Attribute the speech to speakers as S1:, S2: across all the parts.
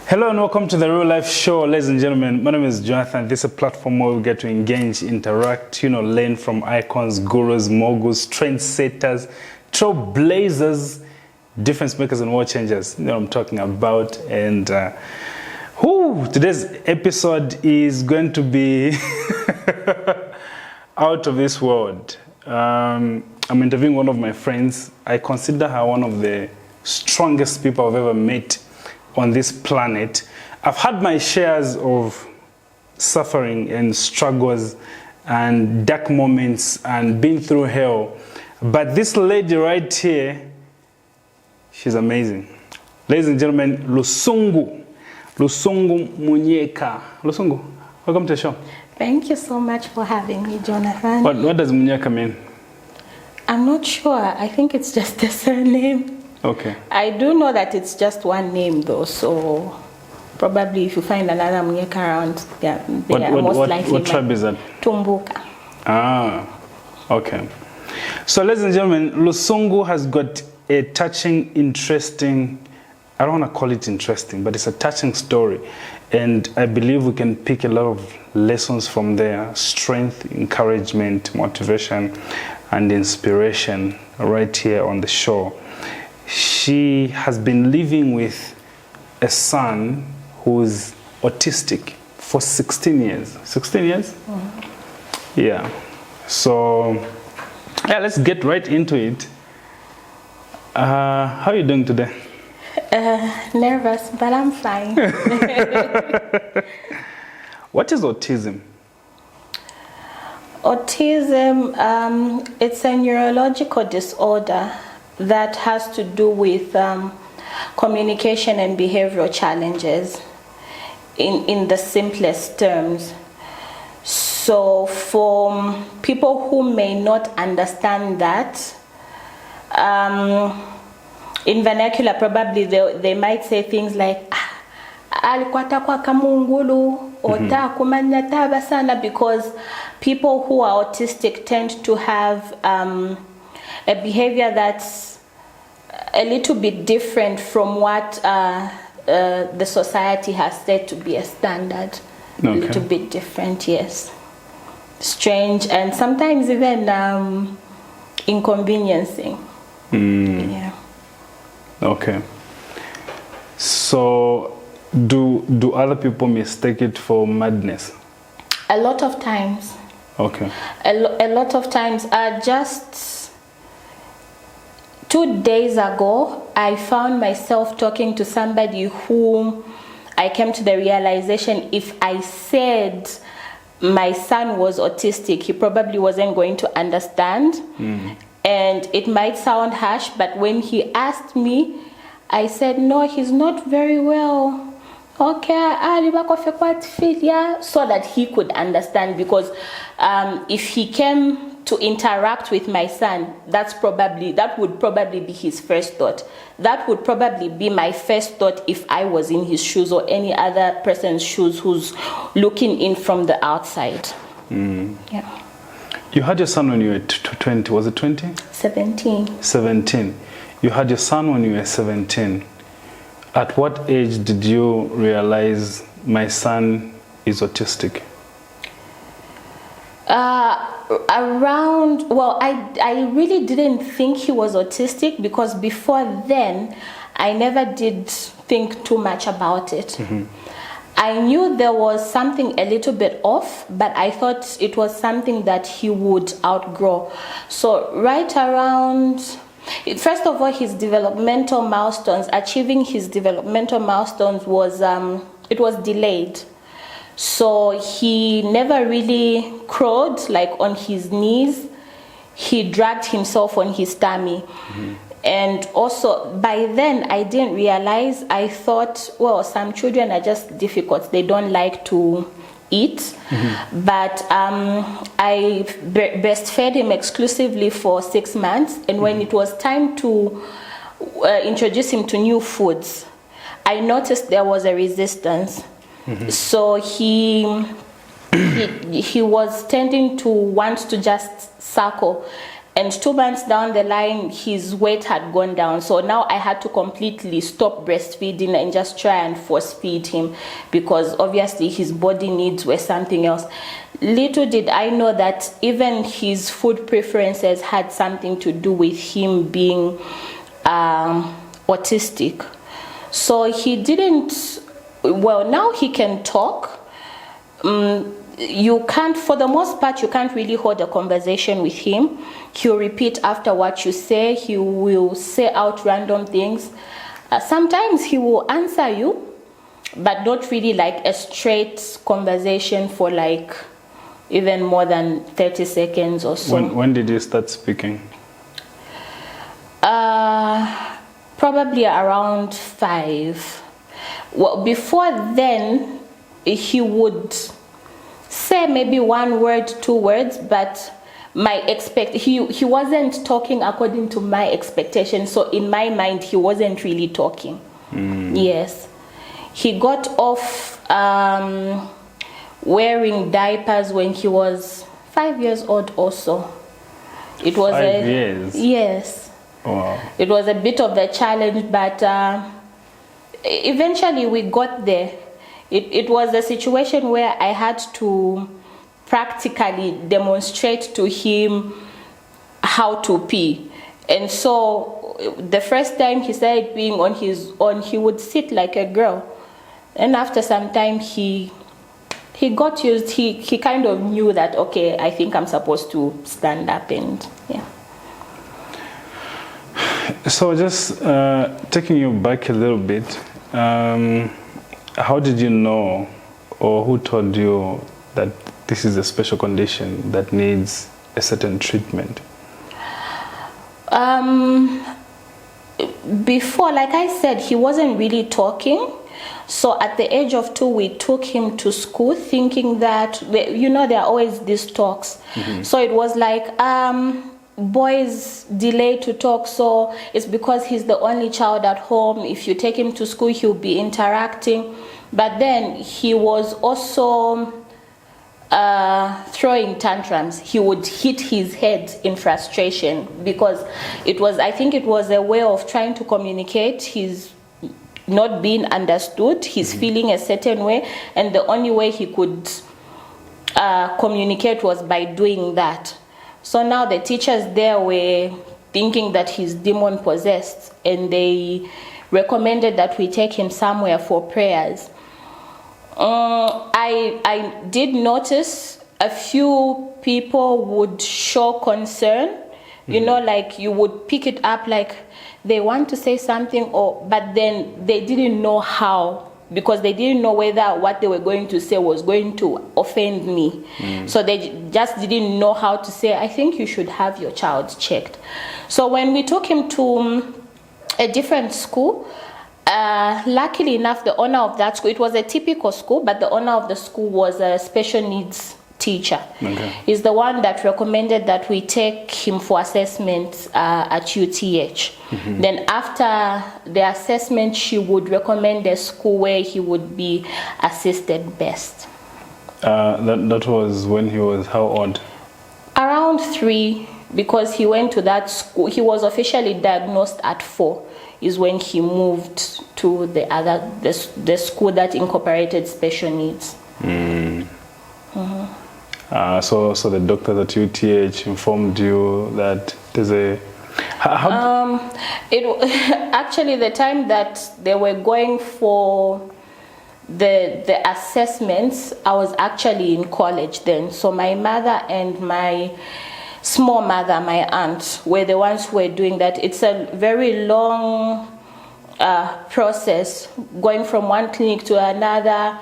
S1: Hello and welcome to the Real Life Show, ladies and gentlemen. My name is Jonathan. This is a platform where we get to engage, interact, learn from icons, gurus, moguls, trendsetters, trailblazers, difference makers, and world changers. You know what I'm talking about. And today's episode is going to be out of this world. I'm interviewing one of my friends. I consider her one of the strongest people I've ever met on this planet. I've had my shares of suffering and struggles and dark moments and been through hell. But this lady right here, she's amazing. Ladies and gentlemen, Lusungu Munyeka. Lusungu, welcome to the show.
S2: Thank you so much for having me, Jonathan.
S1: What does Munyeka mean?
S2: I'm not sure. I think it's just a surname.
S1: Okay.
S2: I do know that it's just one name though, so probably if you find another Munyeka around, they are most likely.
S1: What tribe is that?
S2: Tumbuka.
S1: Ah, okay. So ladies and gentlemen, Lusungu has got a touching, interesting, I don't want to call it interesting, but it's a touching story. And I believe we can pick a lot of lessons from there: strength, encouragement, motivation, and inspiration right here on the show. She has been living with a son who's autistic for 16 years. 16 years? Mm-hmm. Yeah. So, let's get right into it. How are you doing today?
S2: Nervous, but I'm fine.
S1: What is autism?
S2: Autism, it's a neurological disorder that has to do with communication and behavioral challenges in the simplest terms. So for people who may not understand that, in vernacular probably they might say things like alikuwa takwa kamungulu ota kumanya taba sana, because people who are autistic tend to have a behavior that's a little bit different from what the society has said to be a standard. Okay. A little bit different, yes. Strange and sometimes even inconveniencing. Yeah.
S1: Okay. So do other people mistake it for madness?
S2: A lot of times.
S1: Okay.
S2: A lot of times. Just 2 days ago, I found myself talking to somebody whom I came to the realization if I said my son was autistic, he probably wasn't going to understand. And it might sound harsh, but when he asked me, I said, no, he's not very well. Okay, so that he could understand, because if he came to interact with my son, that would probably be his first thought. That would probably be my first thought if I was in his shoes or any other person's shoes who's looking in from the outside. Yeah.
S1: You had your son when you were 20, was it 20?
S2: 17.
S1: 17. You had your son when you were 17. At what age did you realize my son is autistic? I really didn't think he was autistic, because before then, I never did think too much about it. Mm-hmm. I knew there was something a little bit off, but I thought it was something that he would outgrow. So right around, first of all, his developmental milestones, achieving his developmental milestones was delayed. So he never really crawled like on his knees. He dragged himself on his tummy. Mm-hmm. And also by then I didn't realize, I thought, well, some children are just difficult. They don't like to eat. Mm-hmm. But I breastfed him exclusively for 6 months. And when it was time to introduce him to new foods, I noticed there was a resistance. Mm-hmm. So he was tending to want to just suckle, And 2 months down the line, his weight had gone down. So now I had to completely stop breastfeeding and just try and force feed him, because obviously his body needs were something else. Little did I know that even his food preferences had something to do with him being autistic. So he didn't, well, now he can talk. You can't, for the most part, you can't really hold a conversation with him. He'll repeat after what you say. He will say out random things. Sometimes he will answer you, but not really like a straight conversation for like even more than 30 seconds or so.
S3: When did you start speaking?
S1: Probably around 5. Well, before then, he would say maybe 1 word, 2 words, but he wasn't talking according to my expectations. So in my mind, he wasn't really talking. Yes, he got off wearing diapers when he was 5 years old also. It was
S3: 5 years?
S1: Yes.
S3: Wow.
S1: It was a bit of a challenge, but eventually we got there. It was a situation where I had to practically demonstrate to him how to pee. And so the first time he started peeing on his own, he would sit like a girl. And after some time, he got used. He kind of knew that, okay, I think I'm supposed to stand up, and yeah.
S3: So just taking you back a little bit, how did you know, or who told you that this is a special condition that needs a certain treatment?
S1: Before, like I said, he wasn't really talking. So at the age of 2, we took him to school thinking that, you know, there are always these talks. So it was like, boys delay to talk, so it's because he's the only child at home. If you take him to school, he'll be interacting. But then he was also throwing tantrums. He would hit his head in frustration because I think it was a way of trying to communicate. He's not being understood. He's feeling a certain way, and the only way he could communicate was by doing that. So now the teachers there were thinking that he's demon possessed, and they recommended that we take him somewhere for prayers. I did notice a few people would show concern, you know, like you would pick it up like they want to say something, but then they didn't know how, because they didn't know whether what they were going to say was going to offend me. So they just didn't know how to say, I think you should have your child checked. So when we took him to a different school, luckily enough, the owner of that school, it was a typical school, but the owner of the school was a special needs teacher. Okay. He's the one that recommended that we take him for assessment at UTH. Then after the assessment, she would recommend a school where he would be assisted best.
S3: That was when he was how old? Around
S1: 3, because he went to that school. He was officially diagnosed at 4. Is when he moved to the school that incorporated special needs.
S3: So the doctors at UTH informed you that there's a...
S1: Actually, the time that they were going for the assessments, I was actually in college then. So my mother and my small mother, my aunt, were the ones who were doing that. It's a very long process, going from one clinic to another,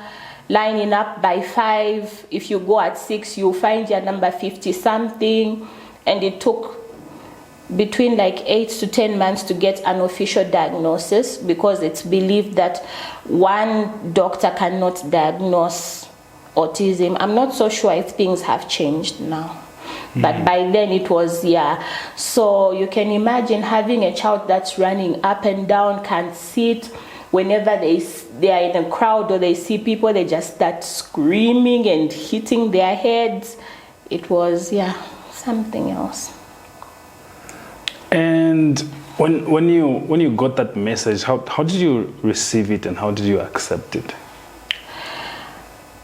S1: lining up by 5. If you go at 6, you'll find your number 50 something, and it took between like 8 to 10 months to get an official diagnosis, because it's believed that one doctor cannot diagnose autism. I'm not so sure if things have changed now. But by then it was, so you can imagine having a child that's running up and down, can't sit. Whenever they are in a crowd or they see people, they just start screaming and hitting their heads. It was, something else.
S3: And when you got that message, how did you receive it and how did you accept it?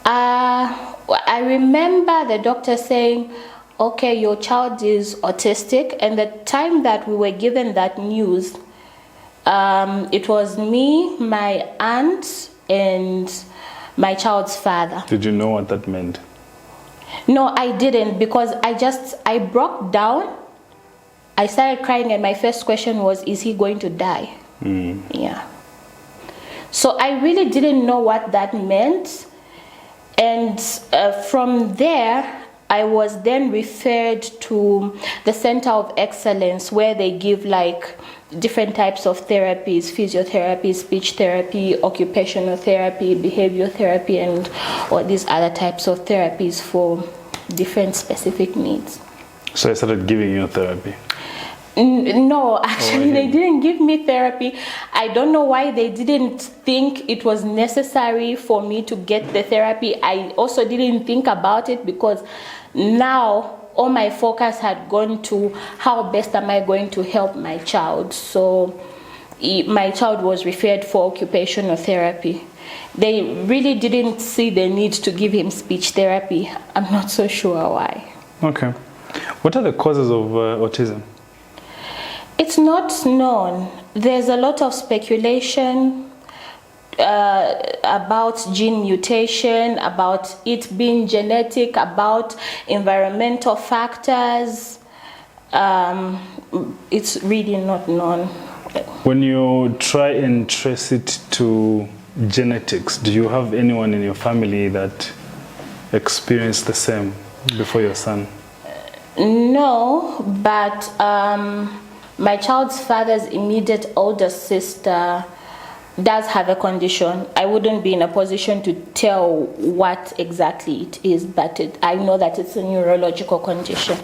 S1: I remember the doctor saying, okay, your child is autistic, and the time that we were given that news, it was me, my aunt, and my child's father.
S3: Did you know what that meant?
S1: No, I didn't, because I broke down. I started crying, and my first question was, is he going to die? Yeah. So I really didn't know what that meant. And from there, I was then referred to the Center of Excellence, where they give like different types of therapies: physiotherapy, speech therapy, occupational therapy, behavior therapy, and all these other types of therapies for different specific needs.
S3: So I started giving you therapy?
S1: No, actually, they didn't give me therapy. I don't know why they didn't think it was necessary for me to get the therapy. I also didn't think about it, because now all my focus had gone to how best am I going to help my child. So my child was referred for occupational therapy. They really didn't see the need to give him speech therapy. I'm not so sure why.
S3: Okay. What are the causes of autism?
S1: It's not known. There's a lot of speculation about gene mutation, about it being genetic, about environmental factors. It's really not known.
S3: When you try and trace it to genetics, do you have anyone in your family that experienced the same before your son?
S1: No, but my child's father's immediate older sister does have a condition. I wouldn't be in a position to tell what exactly it is, but I know that it's a neurological condition.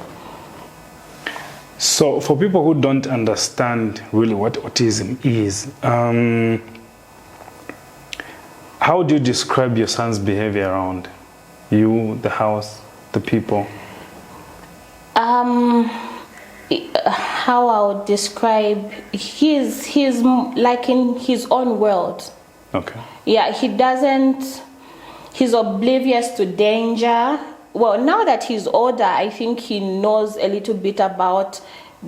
S3: So for people who don't understand really what autism is, how do you describe your son's behavior around you, the house, the people? How
S1: I would describe, he's like in his own world.
S3: Okay.
S1: Yeah, he's oblivious to danger. Well, now that he's older, I think he knows a little bit about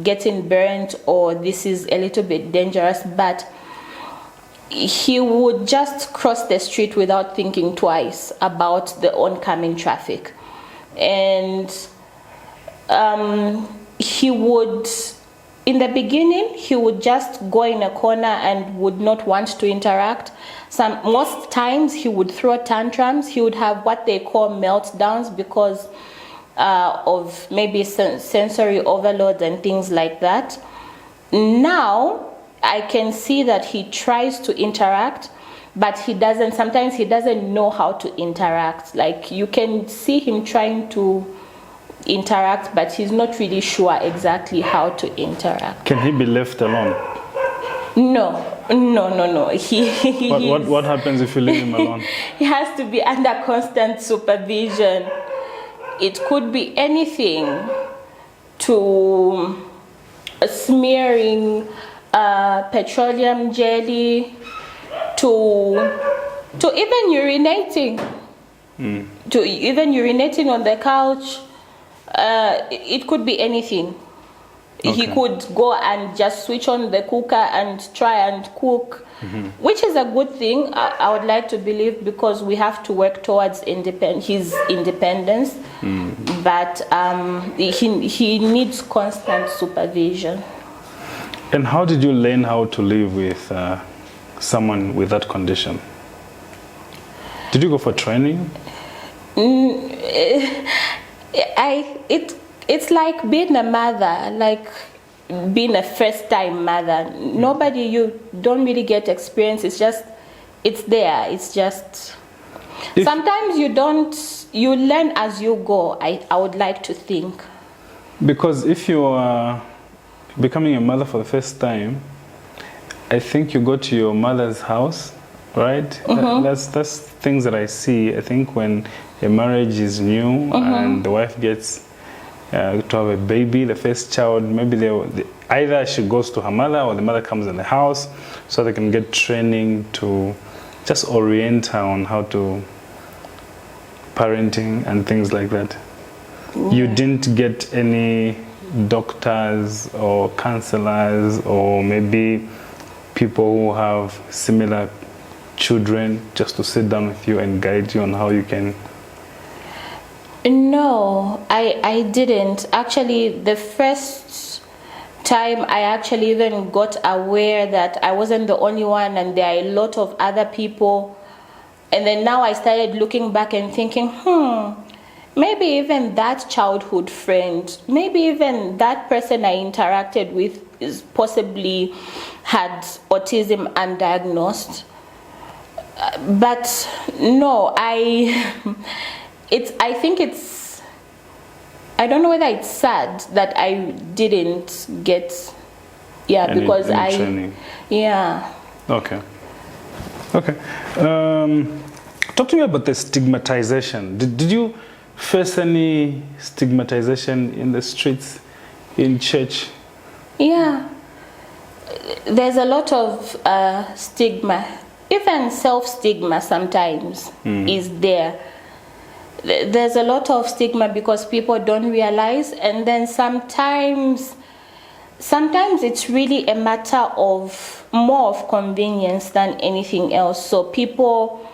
S1: getting burnt, or this is a little bit dangerous, but he would just cross the street without thinking twice about the oncoming traffic. And he would, in the beginning, he would just go in a corner and would not want to interact. Most times he would throw tantrums. He would have what they call meltdowns because of maybe sensory overload and things like that. Now I can see that he tries to interact, but sometimes he doesn't know how to interact. Like, you can see him trying to interact, but he's not really sure exactly how to interact.
S3: Can he be left alone?
S1: No.
S3: What happens if you leave him alone?
S1: He has to be under constant supervision. It could be anything to smearing petroleum jelly to even urinating. To even urinating on the couch. It could be anything. Okay. He could go and just switch on the cooker and try and cook, which is a good thing, I would like to believe, because we have to work towards his independence. But he needs constant supervision.
S3: And how did you learn how to live with someone with that condition? Did you go for training? It's like being a mother, like being a first-time mother. You don't really get experience. It's there. It's just sometimes you learn as you go. I would like to think. Because if you are becoming a mother for the first time, I think you go to your mother's house, right? That's things that I see. I think when a marriage is new and the wife gets
S4: to have a baby, the first child, maybe either she goes to her mother or the mother comes in the house, so they can get training to just orient her on how to parenting and things like that. You didn't get any doctors or counselors or maybe people who have similar children just to sit down with you and guide you on how you can?
S1: No, I didn't. Actually, the first time I actually even got aware that I wasn't the only one and there are a lot of other people. And then now I started looking back and thinking, maybe even that childhood friend, maybe even that person I interacted with is possibly had autism undiagnosed. But no, I don't know whether it's sad that I didn't get, because
S4: any training. Okay. Talk to me about the stigmatization. Did you face any stigmatization in the streets, in church?
S1: Yeah, there's a lot of stigma, even self-stigma sometimes is there. There's a lot of stigma because people don't realize, and then sometimes it's really a matter of more of convenience than anything else. So people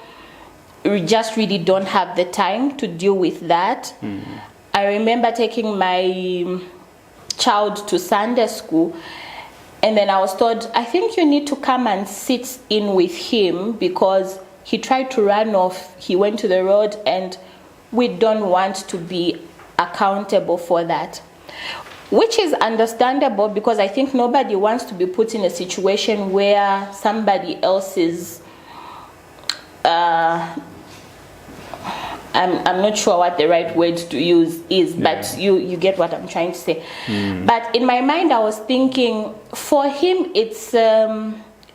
S1: just really don't have the time to deal with that. I remember taking my child to Sunday school, and then I was told, I think you need to come and sit in with him because he tried to run off. He went to the road, and we don't want to be accountable for that. Which is understandable because I think nobody wants to be put in a situation where somebody else's I'm not sure what the right word to use is, but you get what I'm trying to say. But in my mind I was thinking, for him it's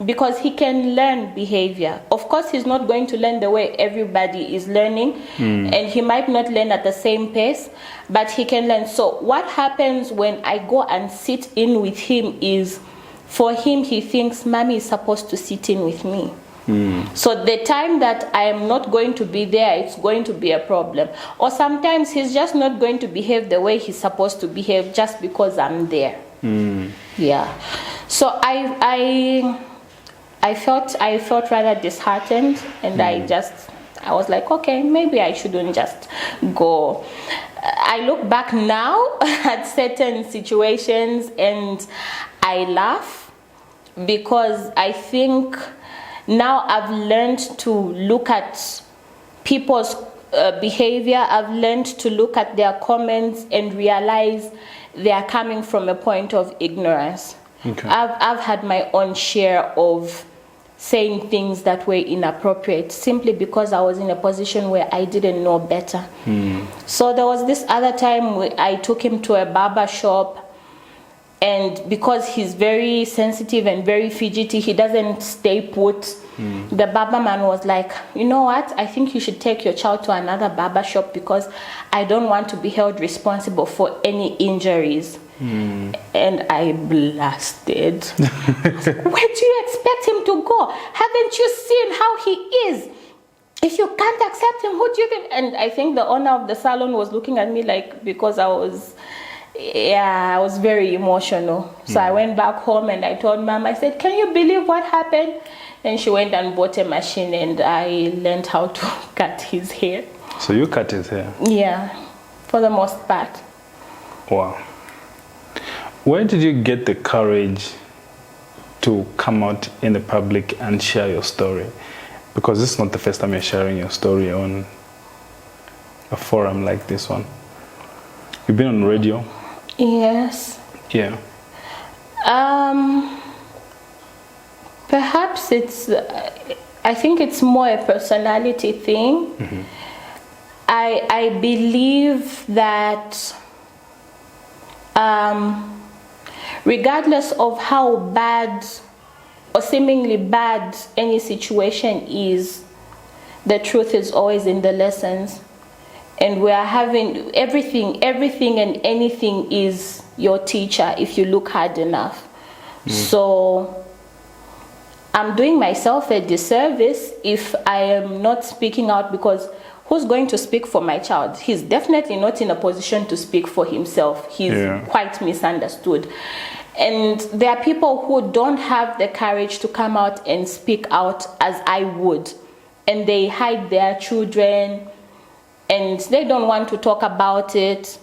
S1: because he can learn behavior. Of course he's not going to learn the way everybody is learning, and he might not learn at the same pace, but he can learn. So what happens when I go and sit in with him is, for him he thinks mommy is supposed to sit in with me. So the time that I am not going to be there, it's going to be a problem. Or sometimes he's just not going to behave the way he's supposed to behave just because I'm there. So I felt rather disheartened, and I was like, okay, maybe I shouldn't just go. I look back now at certain situations and I laugh because I think now I've learned to look at people's behavior. I've learned to look at their comments and realize they are coming from a point of ignorance.
S4: Okay.
S1: I've had my own share of saying things that were inappropriate simply because I was in a position where I didn't know better. So there was this other time I took him to a barber shop, and because he's very sensitive and very fidgety, he doesn't stay put. The barber man was like, you know what, I think you should take your child to another barber shop because I don't want to be held responsible for any injuries. And I blasted. Where do you expect him to go? Haven't you seen how he is? If you can't accept him, who do you think? And I think the owner of the salon was looking at me like, because I was very emotional. So I went back home and I told Mom, I said, can you believe what happened? And she went and bought a machine, and I learned how to cut his hair.
S4: So you cut his hair?
S1: Yeah, for the most part.
S4: Wow. Where did you get the courage to come out in the public and share your story? Because this is not the first time you're sharing your story on a forum like this one. You've been on radio?
S1: Yes.
S4: Yeah.
S1: Perhaps I think it's more a personality thing. I believe that regardless of how bad or seemingly bad any situation is, the truth is always in the lessons. and we are having everything and anything is your teacher if you look hard enough. So I'm doing myself a disservice if I am not speaking out, because who's going to speak for my child? He's definitely not in a position to speak for himself. He's quite misunderstood. And there are people who don't have the courage to come out and speak out as I would. And they hide their children and they don't want to talk about it.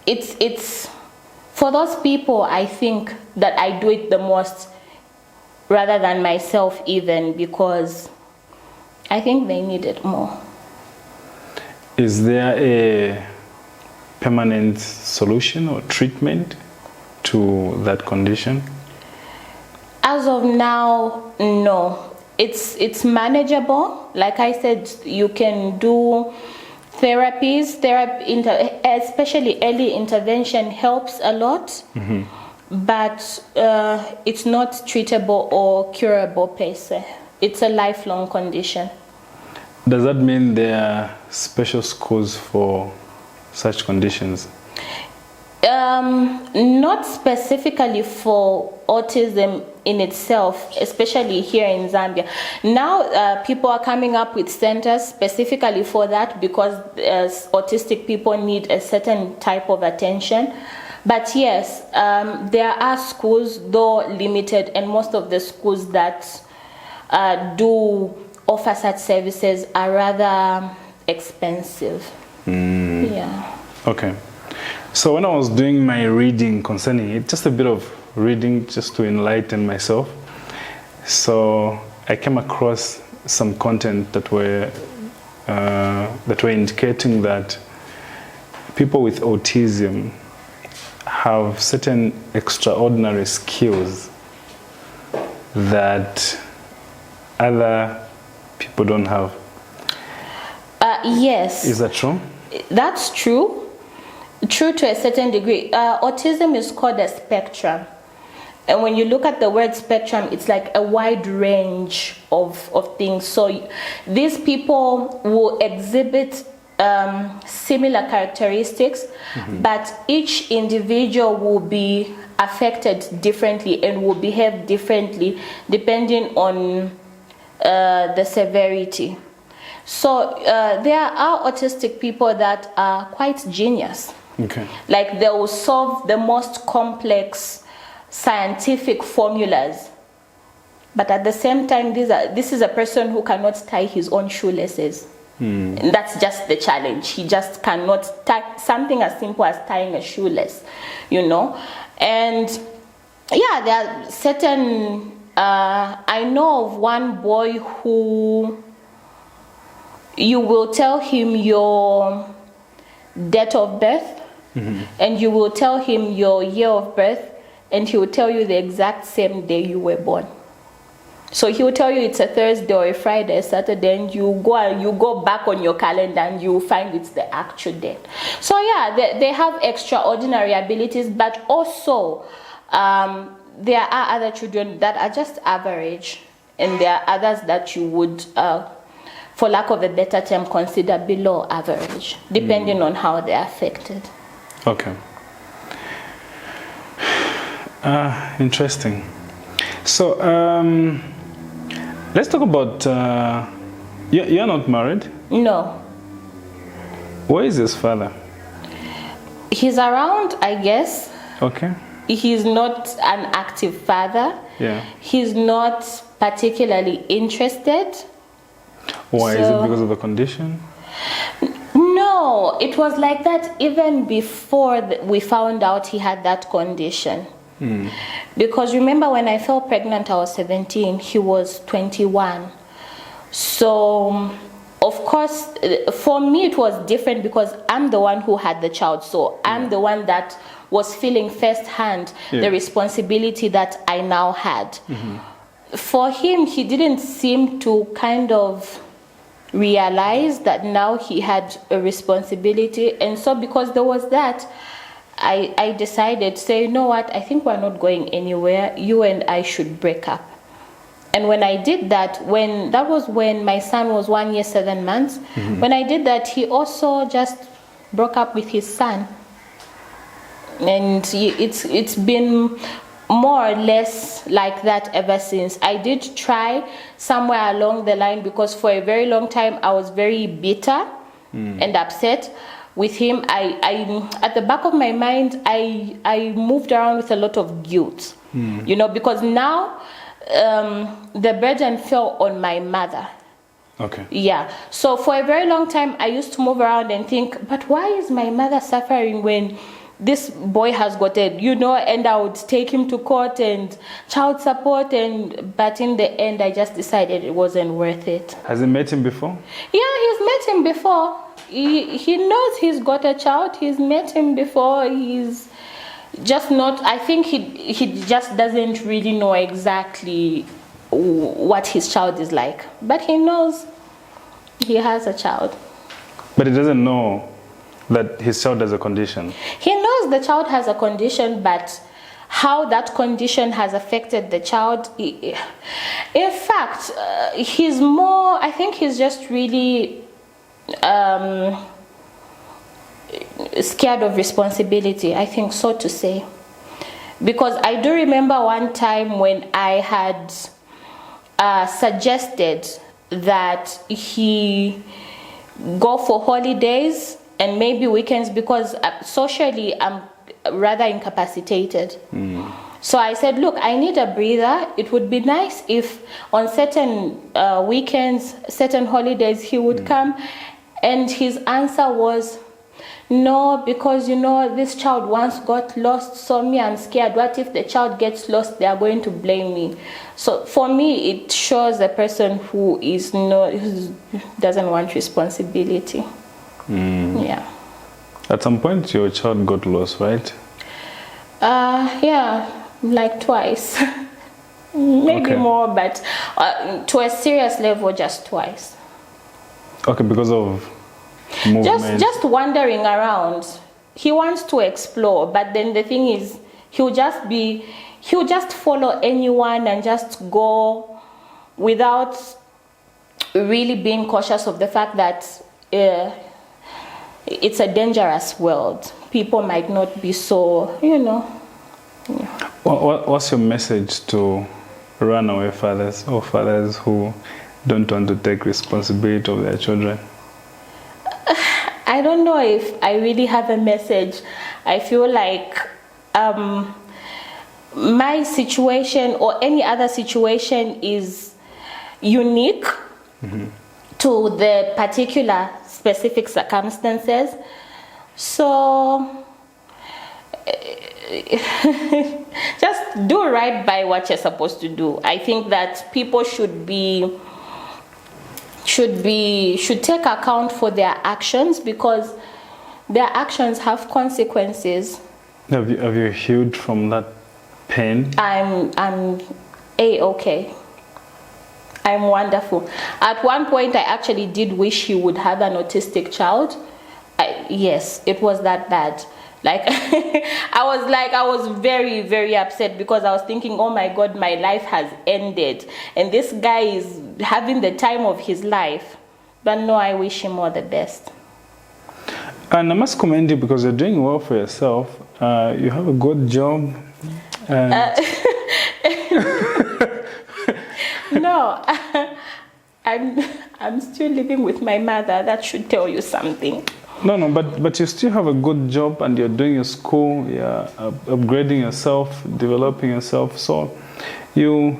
S1: It's for those people, I think, that I do it the most, rather than myself even, because I think they need it more.
S4: Is there a permanent solution or treatment to that condition?
S1: As of now, no. It's manageable. Like I said, you can do therapies. Especially early intervention helps a lot, but it's not treatable or curable per se. It's a lifelong condition.
S4: Does that mean there are special schools for such conditions?
S1: Not specifically for autism in itself, especially here in Zambia. Now people are coming up with centers specifically for that, because autistic people need a certain type of attention. But yes, there are schools, though limited, and most of the schools that do offer such services are rather expensive. Yeah.
S4: Okay. So when I was doing my reading concerning it, just a bit of reading just to enlighten myself, so I came across some content that were indicating that people with autism have certain extraordinary skills that other people don't have.
S1: Yes.
S4: Is that true?
S1: That's true. True to a certain degree. Autism is called a spectrum. And when you look at the word spectrum, it's like a wide range of things. So these people will exhibit similar characteristics, but each individual will be affected differently and will behave differently depending on the severity. So there are autistic people that are quite genius.
S4: Okay.
S1: Like they will solve the most complex scientific formulas, but at the same time, this is a person who cannot tie his own shoelaces. And that's just the challenge. He just cannot tie something as simple as tying a shoelace, you know. And yeah, there are certain. I know of one boy who you will tell him your date of birth, and you will tell him your year of birth, and he will tell you the exact same day you were born. So he will tell you it's a Thursday or a Friday, a Saturday, and you go back on your calendar and you find it's the actual date. So yeah, they have extraordinary abilities, but also there are other children that are just average, and there are others that you would, for lack of a better term, consider below average, depending on how they're affected.
S4: Okay. Interesting. So let's talk about, you're not married?
S1: No.
S4: Where is his father?
S1: He's around, I guess.
S4: Okay.
S1: He's not an active father.
S4: Yeah.
S1: He's not particularly interested.
S4: Why? Is it because of the condition?
S1: No, it was like that even before we found out he had that condition. Because remember, when I fell pregnant, I was 17, he was 21. So, of course, for me it was different because I'm the one who had the child. So I'm the one that was feeling firsthand the responsibility that I now had. For him, he didn't seem to kind of realize that now he had a responsibility. And so because there was that, I decided, say, you know what, I think we're not going anywhere. You and I should break up. And when I did that, that was when my son was 1 year, 7 months. When I did that, he also just broke up with his son. And it's been more or less like that ever since. I did try somewhere along the line, because for a very long time I was very bitter and upset with him. I at the back of my mind, I moved around with a lot of guilt, you know, because now the burden fell on my mother.
S4: Okay.
S1: Yeah. So for a very long time I used to move around and think, but why is my mother suffering when this boy has got it, you know? And I would take him to court and child support, but in the end I just decided it wasn't worth it.
S4: Has he met him before?
S1: Yeah, he's met him before. He knows he's got a child. He's met him before. He's just not, I think he just doesn't really know exactly what his child is like, but he knows he has a child.
S4: But he doesn't know that his child has a condition.
S1: He knows the child has a condition, but how that condition has affected the child, in fact, he's more, I think he's just really scared of responsibility, I think so to say. Because I do remember one time when I had suggested that he go for holidays and maybe weekends, because socially I'm rather incapacitated. So I said, look, I need a breather. It would be nice if on certain weekends, certain holidays, he would come. And his answer was, no, because you know, this child once got lost, so me, I'm scared. What if the child gets lost? They are going to blame me. So for me, it shows a person who doesn't want responsibility. Yeah.
S4: At some point, your child got lost, right?
S1: Yeah, like twice. Maybe more, but to a serious level, just twice.
S4: Okay, because of movement.
S1: Just wandering around. He wants to explore, but then the thing is, he'll just follow anyone and just go without really being cautious of the fact that it's a dangerous world. People might not be so, you know. Yeah.
S4: What's your message to runaway fathers or fathers who don't want to take responsibility of their children?
S1: I don't know if I really have a message. I feel like my situation or any other situation is unique to the particular specific circumstances. So just do right by what you're supposed to do. I think that people should take account for their actions, because their actions have consequences.
S4: Have you healed from that pain?
S1: I'm A-okay. I'm wonderful. At one point, I actually did wish he would have an autistic child. Yes, it was that bad. Like I was very, very upset, because I was thinking, oh my God, my life has ended, and this guy is having the time of his life. But no, I wish him all the best.
S4: And I must commend you, because you're doing well for yourself. You have a good job.
S1: No, I'm still living with my mother. That should tell you something.
S4: No, but you still have a good job, and you're doing your school, you're upgrading yourself, developing yourself. So you're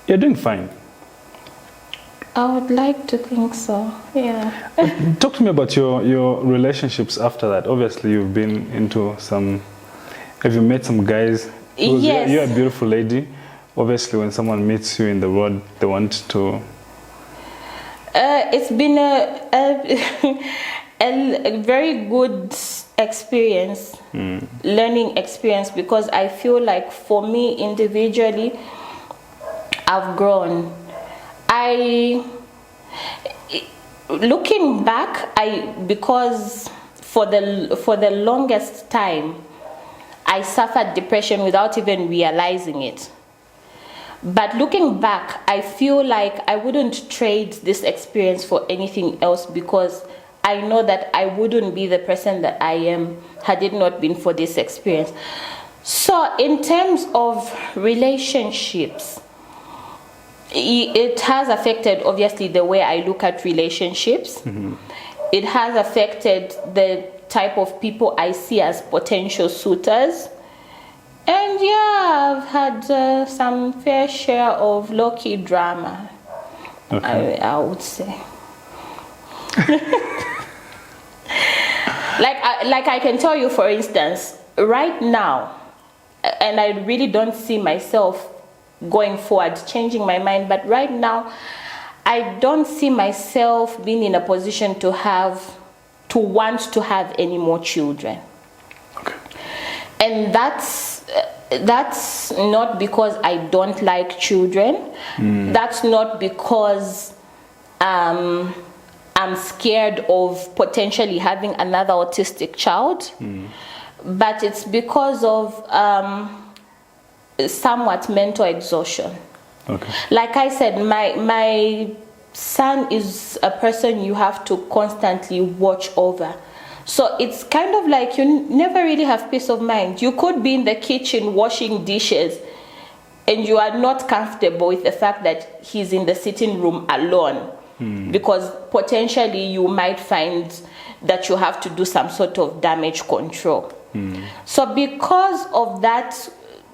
S4: doing fine.
S1: I would like to think so, yeah.
S4: Talk to me about your relationships after that. Obviously, you've been into some... Have you met some guys?
S1: Yes.
S4: You're a beautiful lady. Obviously, when someone meets you in the road, they want to...
S1: It's been a very good experience, learning experience, because I feel like for me individually, I've grown. Looking back, because for the longest time, I suffered depression without even realizing it. But looking back, I feel like I wouldn't trade this experience for anything else, because I know that I wouldn't be the person that I am had it not been for this experience. So in terms of relationships, it has affected, obviously, the way I look at relationships. It has affected the type of people I see as potential suitors. And yeah, I've had some fair share of low-key drama, I would say. Like I can tell you, for instance, right now, and I really don't see myself going forward changing my mind, but right now I don't see myself being in a position to want to have any more children.
S4: Okay.
S1: And that's not because I don't like children. That's not because I'm scared of potentially having another autistic child, but it's because of somewhat mental exhaustion.
S4: Okay.
S1: Like I said, my son is a person you have to constantly watch over. So it's kind of like you never really have peace of mind. You could be in the kitchen washing dishes and you are not comfortable with the fact that he's in the sitting room alone, because potentially you might find that you have to do some sort of damage control. So because of that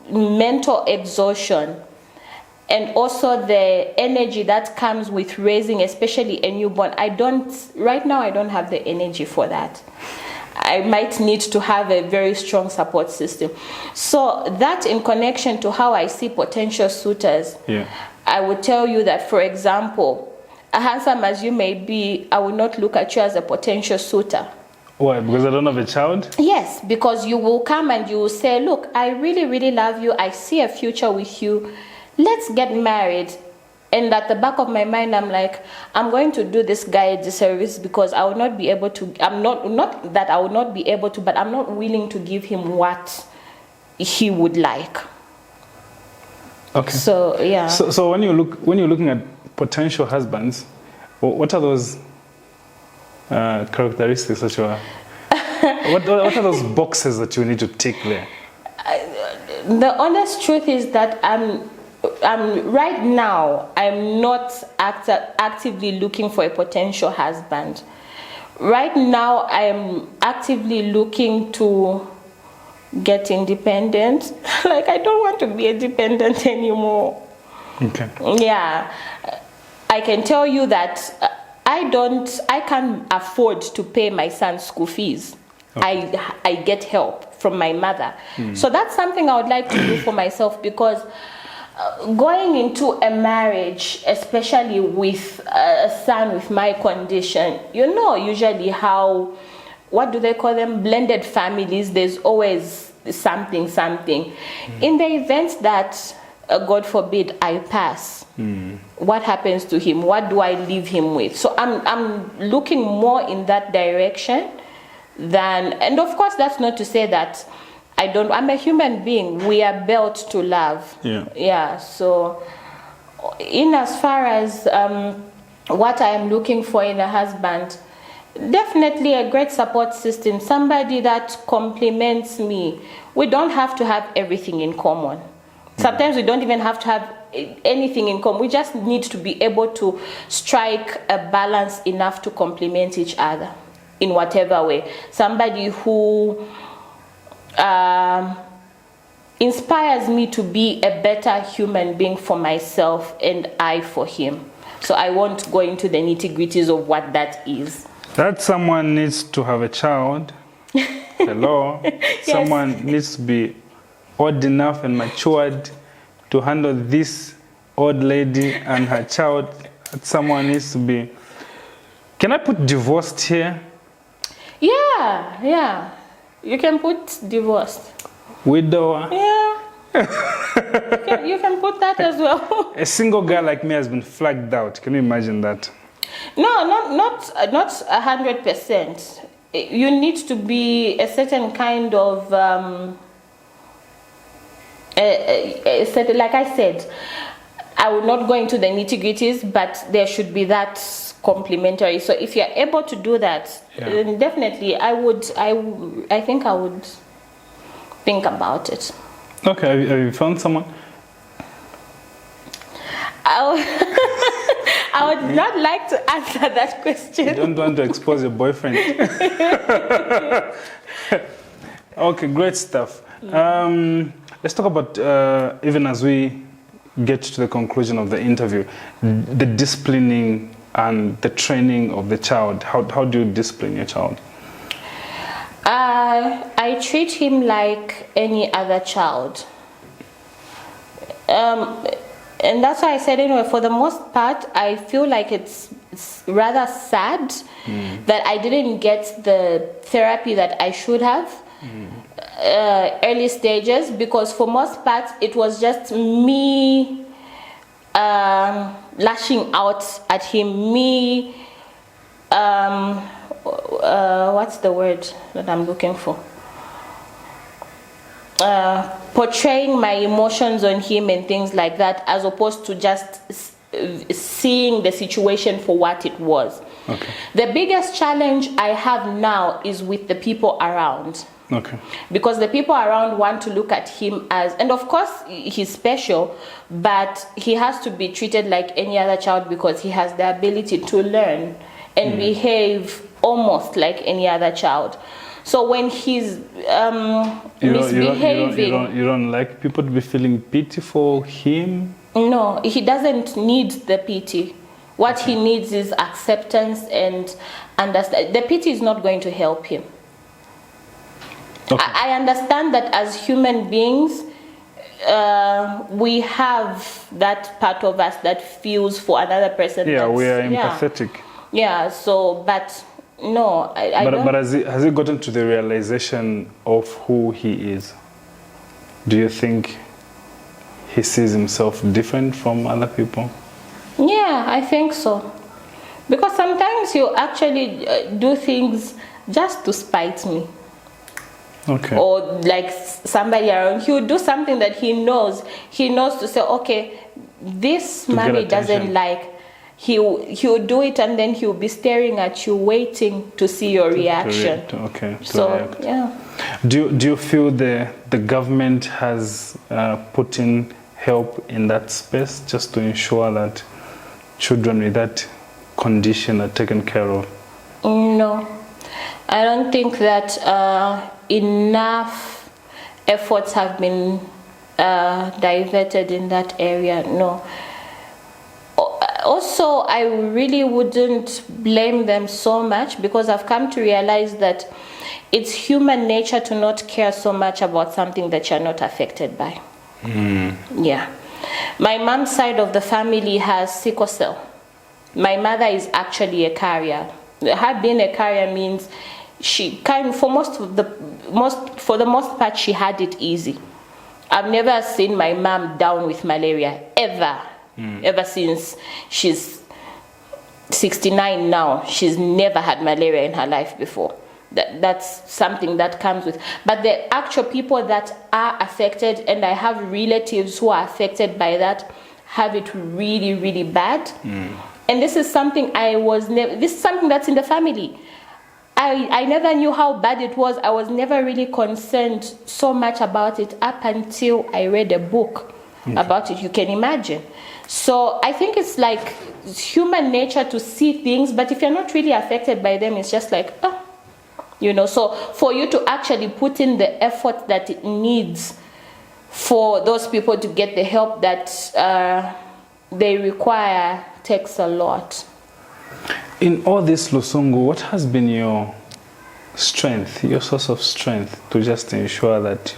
S1: mental exhaustion, and also the energy that comes with raising, especially a newborn, right now I don't have the energy for that. I might need to have a very strong support system. So that, in connection to how I see potential suitors, I would tell you that, for example, handsome as you may be, I will not look at you as a potential suitor.
S4: Why? Because I don't have a child?
S1: Yes, because you will come and you will say, look, I really, really love you. I see a future with you. Let's get married. And at the back of my mind, I'm like, I'm going to do this guy a disservice because I will not be able to, not that I will not be able to, but I'm not willing to give him what he would like.
S4: Okay.
S1: So, yeah.
S4: So when you're looking at potential husbands, what are those characteristics that you are, what are those boxes that you need to tick there?
S1: The honest truth is that I'm right now, I'm not actively looking for a potential husband. Right now, I'm actively looking to get independent. Like, I don't want to be a dependent anymore.
S4: Okay.
S1: Yeah. I can tell you that I can't afford to pay my son's school fees. Okay. I get help from my mother. So that's something I would like to do for myself, because going into a marriage, especially with a son with my condition, you know, usually how, what do they call them? Blended families, there's always something. In the event that, God forbid, I pass, what happens to him? What do I leave him with? So I'm looking more in that direction than, and of course that's not to say that I'm a human being. We are built to love. Yeah. So in as far as what I am looking for in a husband, definitely a great support system, somebody that complements me. We don't have to have everything in common. Sometimes we don't even have to have anything in common. We just need to be able to strike a balance enough to complement each other in whatever way. Somebody who inspires me to be a better human being for myself and I for him. So I won't go into the nitty-gritties of what that is.
S4: That someone needs to have a child. Hello. Yes. Someone needs to be old enough and matured to handle this old lady and her child. Someone needs to be... Can I put divorced here?
S1: Yeah. You can put divorced.
S4: Widower?
S1: Yeah. you can put that as well.
S4: A single guy like me has been flagged out. Can you imagine that?
S1: No, not 100%. You need to be a certain kind of... like I said, I will not go into the nitty-gritties, but there should be that complementary. So if you're able to do that, then definitely I think I would think about it.
S4: Okay, have you found someone?
S1: I would not like to answer that question.
S4: You don't want to expose your boyfriend. Okay, great stuff. Let's talk about, even as we get to the conclusion of the interview, the disciplining and the training of the child. How do you discipline your child?
S1: I treat him like any other child. And that's why I said, anyway, for the most part, I feel like it's rather sad that I didn't get the therapy that I should have early stages, because for most part, it was just me lashing out at him, me, what's the word that I'm looking for? Portraying my emotions on him and things like that, as opposed to just seeing the situation for what it was.
S4: Okay.
S1: The biggest challenge I have now is with the people around.
S4: Okay.
S1: Because the people around want to look at him as, and of course he's special, but he has to be treated like any other child because he has the ability to learn and behave almost like any other child. So when he's misbehaving...
S4: You don't like people to be feeling pity for him?
S1: No, he doesn't need the pity. What he needs is acceptance and understand. The pity is not going to help him.
S4: Okay.
S1: I understand that as human beings, we have that part of us that feels for another person.
S4: Yeah, we are empathetic.
S1: Yeah, so, but... No, I don't.
S4: But has he gotten to the realization of who he is? Do you think he sees himself different from other people?
S1: Yeah, I think so. Because sometimes you actually do things just to spite me.
S4: Okay.
S1: Or like somebody around, he would do something that he knows to say, okay, this mommy doesn't like. He'll do it, and then he'll be staring at you, waiting to see your reaction.
S4: Okay.
S1: So yeah.
S4: Do you feel the government has put in help in that space just to ensure that children with that condition are taken care of?
S1: No, I don't think that enough efforts have been diverted in that area. No. Also, I really wouldn't blame them so much, because I've come to realize that it's human nature to not care so much about something that you're not affected by. Yeah. My mom's side of the family has sickle cell. My mother is actually a carrier. Her being a carrier means she for the most part, she had it easy. I've never seen my mom down with malaria, ever. Ever since she's 69 now, she's never had malaria in her life before. That's something that comes with. But the actual people that are affected, and I have relatives who are affected by that, have it really, really bad. And this is something this is something that's in the family. I never knew how bad it was. I was never really concerned so much about it up until I read a book about it. You can imagine. So I think it's like human nature to see things, but if you're not really affected by them, it's just like, so for you to actually put in the effort that it needs for those people to get the help that they require takes a lot.
S4: In all this, Lusungu, what has been your strength, your source of strength to just ensure that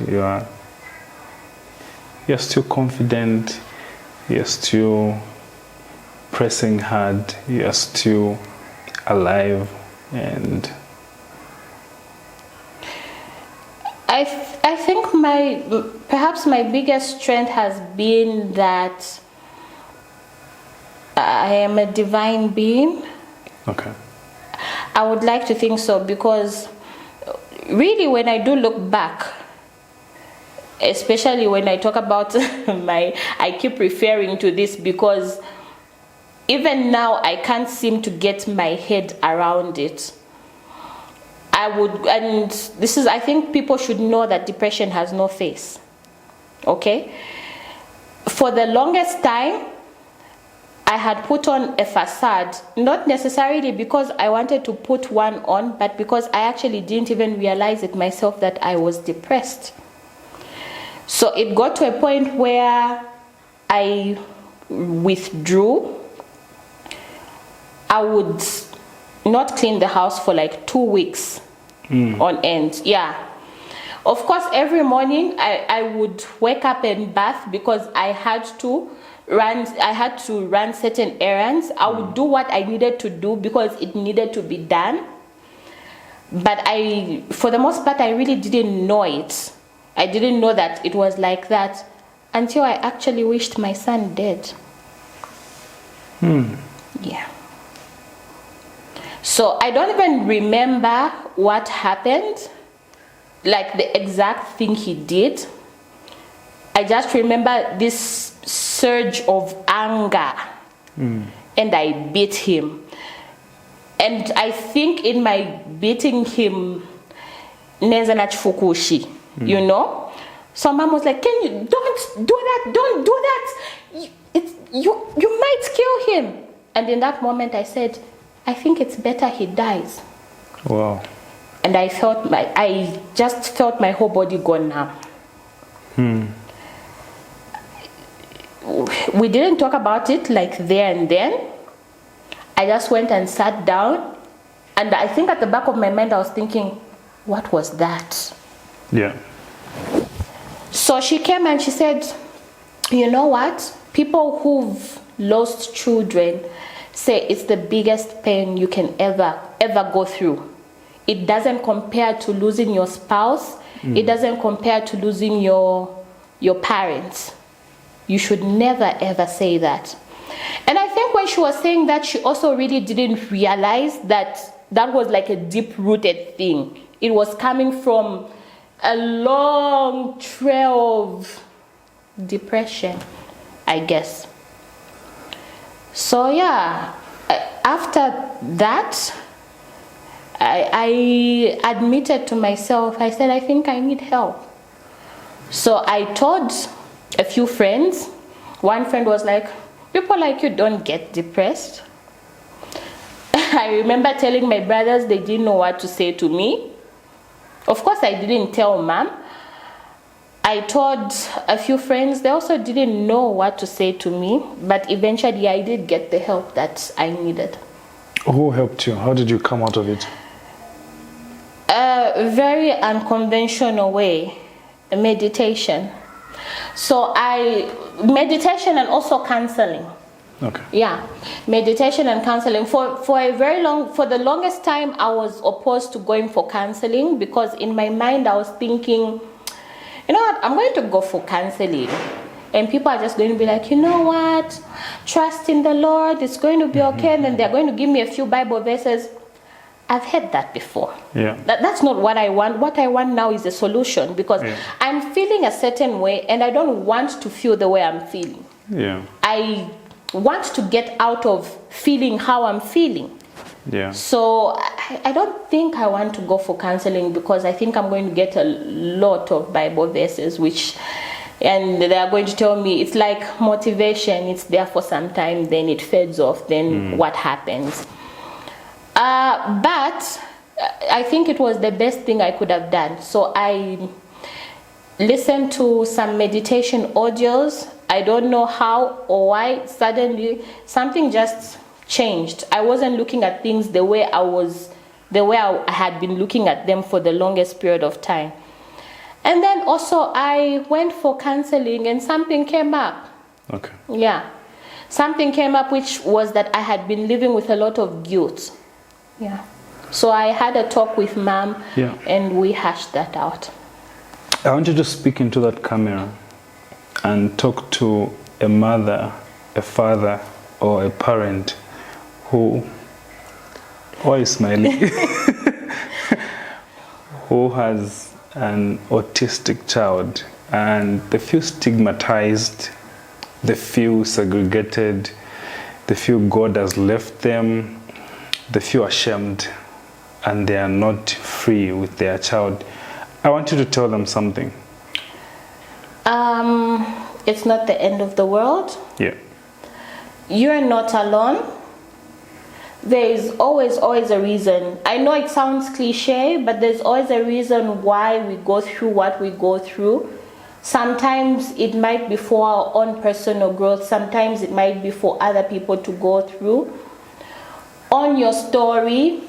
S4: you're still confident, you're still pressing hard, you're still alive, and
S1: I think perhaps my biggest strength has been that I am a divine being.
S4: Okay.
S1: I would like to think so, because really when I do look back,
S2: especially when I talk about I keep referring to this because even now I can't seem to get my head around it. And this is, I think people should know that depression has no face. Okay? For the longest time, I had put on a facade, not necessarily because I wanted to put one on, but because I actually didn't even realize it myself that I was depressed. So it got to a point where I withdrew. I would not clean the house for like 2 weeks on end. Yeah. Of course, every morning I would wake up and bath because I had to run certain errands. I would do what I needed to do because it needed to be done. But for the most part, I really didn't know it. I didn't know that it was like that until I actually wished my son dead. Yeah. So I don't even remember what happened, like the exact thing he did. I just remember this surge of anger, and I beat him. And I think in my beating him, Nenzana Chifukushi, you know? So mom was like, don't do that, don't do that. You might kill him. And in that moment I said, I think it's better he dies.
S4: Wow.
S2: And I just felt my whole body go numb. We didn't talk about it like there and then. I just went and sat down, and I think at the back of my mind I was thinking, what was that?
S4: Yeah.
S2: So she came and she said, you know what? People who've lost children say it's the biggest pain you can ever go through. It doesn't compare to losing your spouse. It doesn't compare to losing your parents. You should never ever say that. And I think when she was saying that, she also really didn't realize that that was like a deep-rooted thing. It was coming from a long trail of depression, I guess. So yeah, after that, I admitted to myself, I said, I think I need help. So I told a few friends. One friend was like, people like you don't get depressed. I remember telling my brothers, they didn't know what to say to me. Of course, I didn't tell mom. I told a few friends, they also didn't know what to say to me, but eventually I did get the help that I needed.
S4: Who helped you? How did you come out of it?
S2: A very unconventional way, meditation. So meditation and also counseling.
S4: Okay.
S2: Yeah, meditation and counseling. For the longest time, I was opposed to going for counseling because in my mind I was thinking, you know what, I'm going to go for counseling. And people are just going to be like, you know what, trust in the Lord, it's going to be okay. And then they're going to give me a few Bible verses. I've heard that before.
S4: Yeah.
S2: That's not what I want. What I want now is a solution because I'm feeling a certain way and I don't want to feel the way I'm feeling.
S4: Yeah.
S2: I want to get out of feeling how I'm feeling.
S4: Yeah.
S2: So I don't think I want to go for counseling because I think I'm going to get a lot of Bible verses and they are going to tell me it's like motivation. It's there for some time, then it fades off. Then what happens? But I think it was the best thing I could have done. So I listened to some meditation audios. I don't know how or why suddenly something just changed. I wasn't looking at things the way I had been looking at them for the longest period of time. And then also I went for counseling and something came up.
S4: Okay.
S2: Yeah. Something came up which was that I had been living with a lot of guilt. Yeah. So I had a talk with mom and we hashed that out.
S4: I want you to speak into that camera and talk to a mother, a father, or a parent who is smiling, who has an autistic child and they feel stigmatized, they feel segregated, they feel God has left them, they feel ashamed, and they are not free with their child. I want you to tell them something.
S1: It's not the end of the world.
S4: Yeah.
S1: You're not alone. There is always a reason. I know it sounds cliche, but there's always a reason why we go through what we go through. Sometimes it might be for our own personal growth. Sometimes it might be for other people to go through. On your story,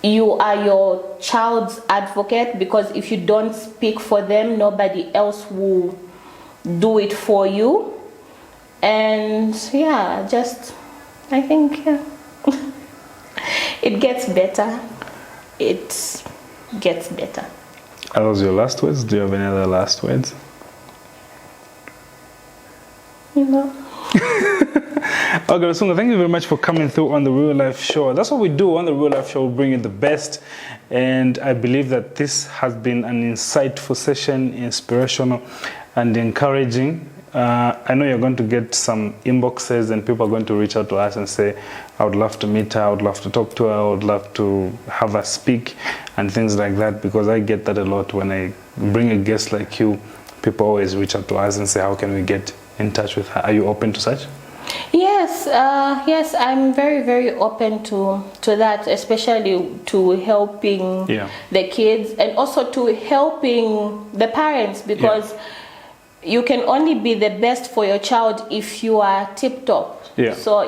S1: you are your child's advocate, because if you don't speak for them, nobody else will do it for you. And yeah, I think it gets better. It gets better.
S4: Are those your last words? Do you have any other last words?
S1: No.
S4: Okay, Lusungu, thank you very much for coming through on the Real Life Show. That's what we do on the Real Life Show. We bring you the best. And I believe that this has been an insightful session, inspirational and encouraging. I know you're going to get some inboxes and people are going to reach out to us and say, I would love to meet her, I would love to talk to her, I would love to have her speak and things like that, because I get that a lot when I bring a guest like you. People always reach out to us and say, how can we get in touch with her? Are you open to such?
S1: Yes, I'm very open to that, especially to helping the kids and also to helping the parents, because you can only be the best for your child if you are tip-top. So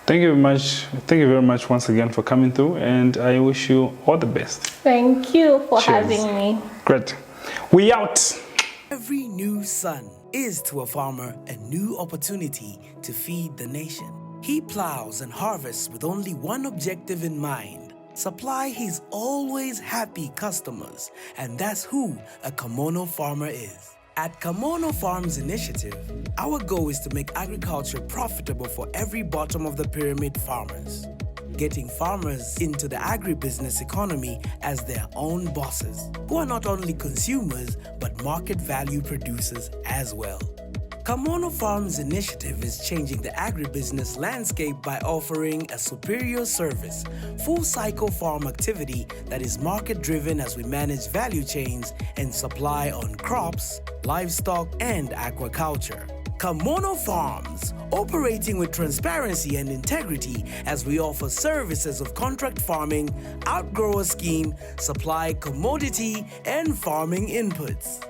S4: thank you very much. Thank you very much once again for coming through, and I wish you all the best.
S1: Thank you for having me.
S4: Great. We out.
S5: Every new son is to a farmer a new opportunity to feed the nation. He plows and harvests with only one objective in mind: supply his always happy customers. And that's who a Kamono farmer is. At Kamono Farms Initiative, our goal is to make agriculture profitable for every bottom of the pyramid farmers, getting farmers into the agribusiness economy as their own bosses, who are not only consumers, but market value producers as well. Kamono Farms Initiative is changing the agribusiness landscape by offering a superior service, full-cycle farm activity that is market-driven as we manage value chains and supply on crops, livestock, and aquaculture. Kamono Farms, operating with transparency and integrity as we offer services of contract farming, outgrower scheme, supply commodity, and farming inputs.